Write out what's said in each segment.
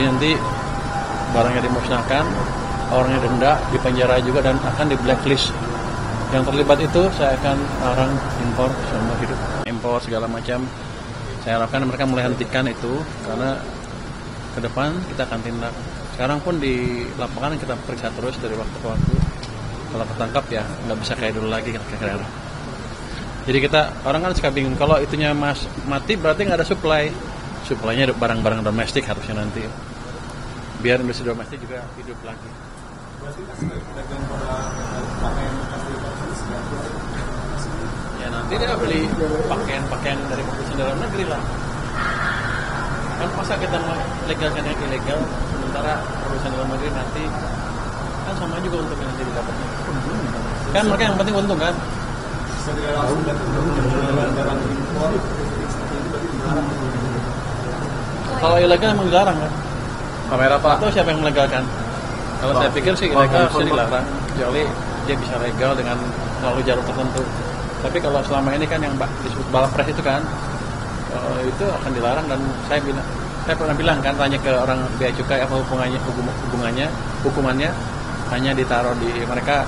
Jadi nanti barangnya dimusnahkan, orangnya denda, dipenjara juga, dan akan di blacklist. Yang terlibat itu saya akan larang impor seumur hidup, impor segala macam. Saya harapkan mereka mulai hentikan itu, karena ke depan kita akan tindak. Sekarang pun di lapangan kita periksa terus dari waktu ke waktu. Kalau ketangkap ya nggak bisa kayak dulu lagi kira-kira. Jadi orang kan suka bingung, kalau itunya mati berarti nggak ada supply-nya barang-barang domestik harusnya nanti. Biar industri domestik juga hidup lagi. Ya nanti dia beli pakaian dari produsen dalam negeri lah. Kan masa kita legalkan yang ilegal, sementara produsen dalam negeri nanti kan sama juga untuk yang nanti didapatnya. Kan mereka yang penting untung kan. Kalau ilegal emang dilarang kan? Kamera Pak. Atau siapa yang melegalkan? Kalau saya pikir sih ilegal harusnya dilarang, kecuali dia bisa legal dengan melalui jalur tertentu. Tapi kalau selama ini kan yang disebut balapres itu kan, itu akan dilarang. Dan saya pernah bilang kan, tanya ke orang bea cukai apa hukumannya hanya ditaruh di mereka,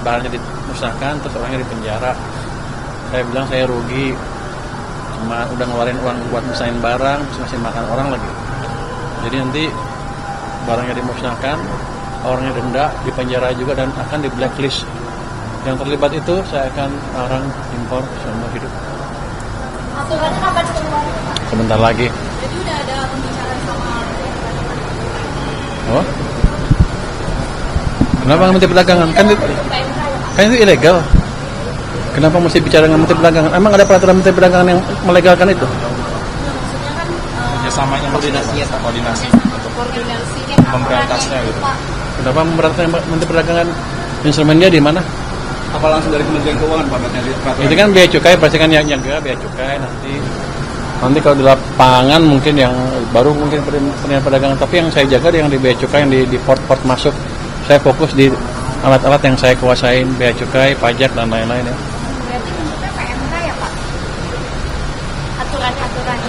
barangnya dimusnahkan terus orangnya dipenjara. Saya bilang saya rugi, cuma udah ngeluarin uang buat misahin barang, masih makan orang lagi. Jadi nanti barangnya dimusnahkan, orangnya denda, dipenjara juga, dan akan di blacklist. Yang terlibat itu saya akan larang impor seumur hidup. Aturannya kapan keluar? Sebentar lagi. Jadi udah ada pembicaraan sama Oh? Kenapa Menteri Perdagangan? Kan itu ilegal. Kenapa mesti bicara dengan Menteri Perdagangan? Emang ada peraturan Menteri Perdagangan yang melegalkan itu? maksudnya kan Kerjasamanya koordinasi koordinasinya memberantasnya gitu. Kenapa memberantas Menteri Perdagangan? Instrumennya di mana? Apa langsung dari Kementerian Keuangan Pak? Itu kan bea cukai, pasti kan yang jaga bea cukai nanti kalau di lapangan mungkin yang baru mungkin Kementerian Perdagangan, tapi yang saya jaga yang di bea cukai, yang di port masuk. Saya fokus di alat-alat yang saya kuasain, bea cukai, pajak dan lain-lain ya. berarti bentuknya PMK ya Pak?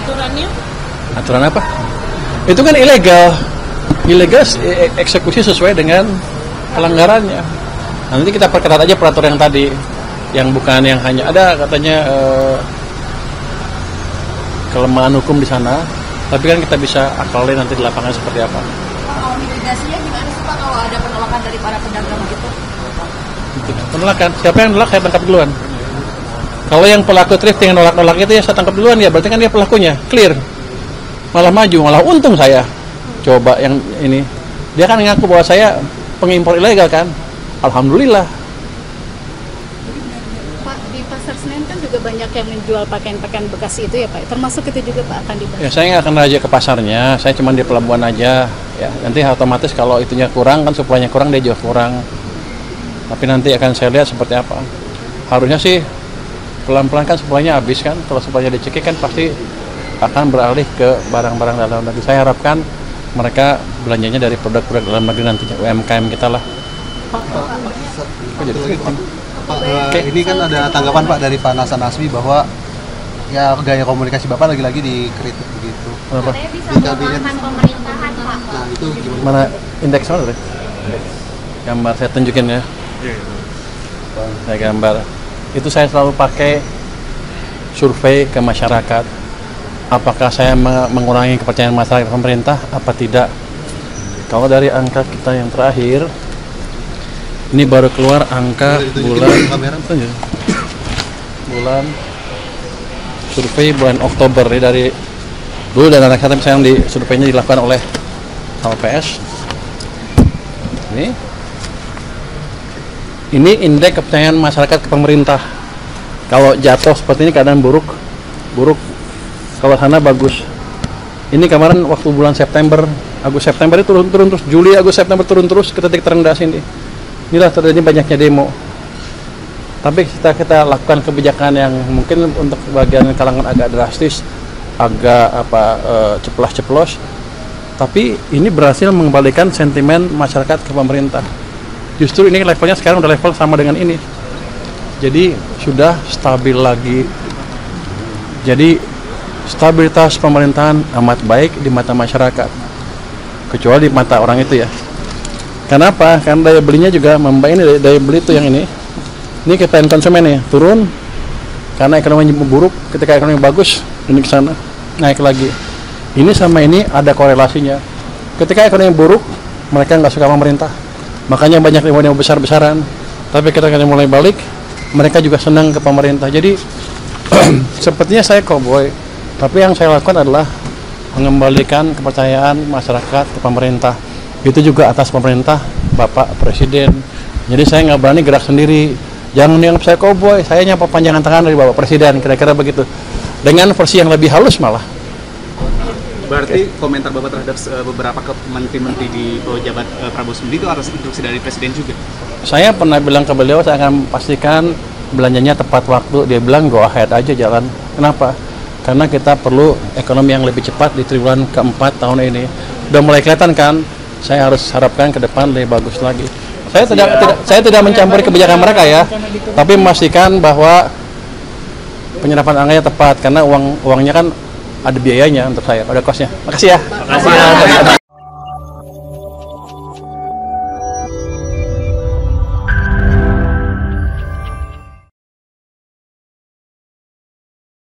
Aturannya? Aturan apa? Itu kan ilegal eksekusi sesuai dengan pelanggarannya. Nanti kita perketat aja peraturan yang tadi, yang bukan yang hanya ada katanya kelemahan hukum di sana, tapi kan kita bisa akalin nanti di lapangan seperti apa. Kalau mitigasinya gimana sih Pak kalau ada penolakan dari para pedagang gitu? Penolakan, siapa yang nolak saya tangkap duluan. Kalau yang pelaku thrifting yang nolak itu ya saya tangkap duluan, ya berarti kan dia pelakunya, clear. Malah maju, malah untung saya. Coba yang ini, dia kan ngaku bahwa saya pengimpor ilegal kan. Alhamdulillah. Pak, di Pasar Senen kan juga banyak yang menjual pakaian-pakaian bekas itu ya Pak. Termasuk itu juga Pak akan dibahas. Ya saya nggak akan raja ke pasarnya, saya cuma di pelabuhan aja. Ya nanti otomatis kalau itunya kurang kan, suplainya kurang, dia juga kurang. Tapi nanti akan saya lihat seperti apa. Harusnya sih pelan-pelan kan suplainya habis kan. Kalau suplainya dicekik kan pasti akan beralih ke barang-barang dalam negeri. Saya harapkan mereka belanjanya dari produk-produk dalam negeri nantinya, UMKM kita lah. Ini kan ada tanggapan Pak dari Pak Nasan Asmi bahwa ya gaya komunikasi Bapak lagi-lagi dikritik begitu. Apa? Katanya bisa melemahkan pemerintahan Pak. Nah itu gimana? Mana indeks mana tadi? Gambar saya tunjukin ya. Saya gambar. Itu saya selalu pakai survei ke masyarakat. Apakah saya mengurangi kepercayaan masyarakat pemerintah apa tidak? Kalau dari angka kita yang terakhir, ini baru keluar angka bulan survei bulan Oktober ya, dari dulu dan anak saya yang di surveinya dilakukan oleh LPS. Ini indeks kepercayaan masyarakat ke pemerintah. Kalau jatuh seperti ini keadaan buruk. Kalau sana bagus. Ini kemarin waktu bulan Agustus September itu turun terus, Juli, Agustus, September turun terus ke titik terendah sini. Inilah terjadi banyaknya demo. Tapi kita lakukan kebijakan yang mungkin untuk bagian kalangan agak drastis, agak ceplas-ceplos. Tapi ini berhasil mengembalikan sentimen masyarakat ke pemerintah. Justru ini levelnya sekarang udah level sama dengan ini. Jadi sudah stabil lagi. Jadi stabilitas pemerintahan amat baik di mata masyarakat. kecuali di mata orang itu ya. Kenapa? Karena daya belinya juga ini daya beli itu yang ini kepentingan konsumen ya turun karena ekonomi buruk. Ketika ekonomi bagus ini ke sana naik lagi. Ini sama ini ada korelasinya. Ketika ekonomi buruk mereka nggak suka pemerintah, makanya banyak demo besar-besaran. Tapi ketika mulai balik mereka juga senang ke pemerintah. Jadi sepertinya saya cowboy, tapi yang saya lakukan adalah mengembalikan kepercayaan masyarakat ke pemerintah. Itu juga atas pemerintah Bapak Presiden. Jadi saya nggak berani gerak sendiri. Jangan yang saya cowboy, saya nyapa panjangan tangan dari Bapak Presiden, kira-kira begitu. Dengan versi yang lebih halus malah. Berarti komentar Bapak terhadap beberapa menteri-menteri di pejabat Prabowo sendiri itu harus instruksi dari Presiden juga? Saya pernah bilang ke beliau, saya akan pastikan belanjanya tepat waktu. Dia bilang go ahead aja jalan. Kenapa? Karena kita perlu ekonomi yang lebih cepat di triwulan keempat tahun ini. Udah mulai kelihatan kan? Saya harus harapkan ke depan lebih bagus lagi. Saya tidak mencampuri kebijakan mereka ya, tapi memastikan bahwa penyerapan anggarannya tepat karena uangnya kan ada biayanya untuk saya, ada kosnya. Makasih ya. Makasih ya.